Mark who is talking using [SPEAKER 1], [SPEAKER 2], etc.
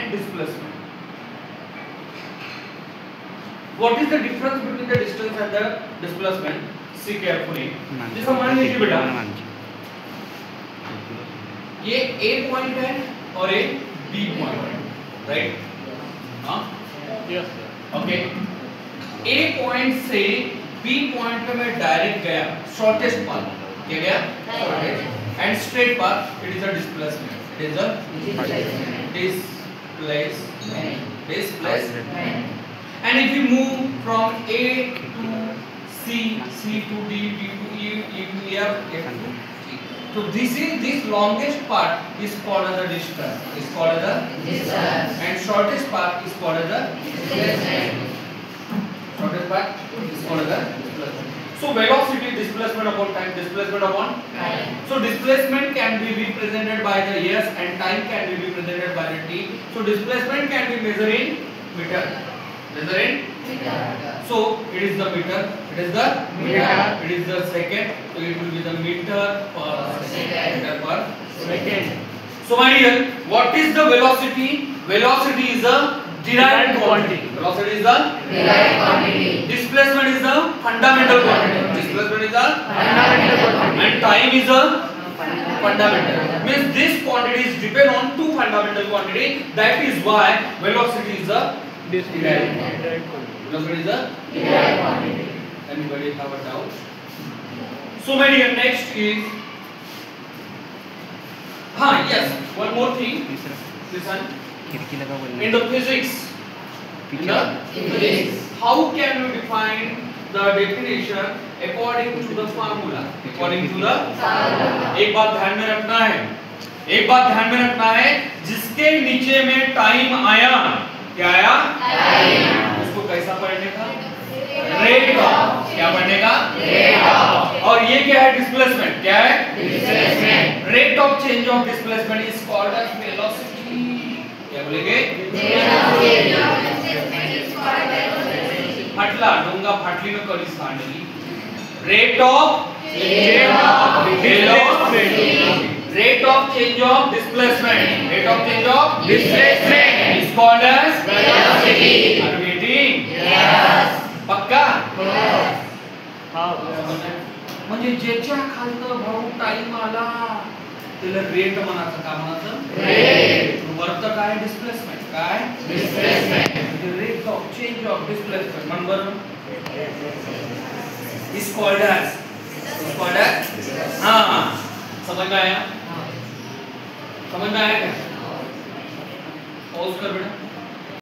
[SPEAKER 1] and displacement. What is the difference between the distance and the displacement? See carefully. जैसा मान लीजिए बेटा ये A पॉइंट है और एक B पॉइंट है, राइट? हाँ,
[SPEAKER 2] यस
[SPEAKER 1] ओके। A पॉइंट से B पॉइंट पे मैं डायरेक्ट गया, शॉर्टेस्ट पाथ क्या गया? Shortest and straight path, it is a displacement, it is a displacement. And if you move from A to C, C to D, D to E, E to F, F to G. So this longest part is called as the distance. Is called as the distance. And shortest part is called as the displacement. Shortest part is called as the displacement. So velocity, displacement upon time, displacement upon time. So displacement can be represented by the S and time can be represented by the T. So displacement can be measured in meter. Measure in meter. So it is the meter. It is the meter. It is the second. So it will be the meter per second. Meter per second. So my dear, what is the velocity? Velocity is a derived quantity. Velocity is the derived quantity. Displacement is the fundamental quantity. Displacement is the fundamental quantity. And time is a fundamental. Means this quantity is depend on two fundamental quantity. That is why velocity is the derived quantity. Velocity is the derived quantity. Anybody have a doubt? So my dear, next is yes, one more thing. Listen. In the physics, how can we define the definition according to the formula? According to the formula. एक बात ध्यान में रखना है, जिसके नीचे में time आया, क्या आया? टाइम। उसको कैसा पढ़ने का? Rate of. क्या पढ़ने का? Rate of. और ये क्या है? डिस्प्लेसमेंट। क्या है? Displacement. Rate of change of displacement is called as velocity. क्या बोलेंगे? फाटला डोंगा फाटली में कड़ी सांडली। Rate of change of velocity, rate of change of displacement, rate of change of displacement is called as velocity. Are we meeting? Yes. पक्का? Yes. हां, म्हणजे ज्याच्या खालनं भाऊ टाइम आला त्याला रेट म्हणायचं. का म्हणायचं? रेट. वर्क काय? डिस्प्लेसमेंट. काय? Displacement. Rate of change of displacement number is called as हां समझ में आया? समझ में आया क्या? पॉज कर बेटा।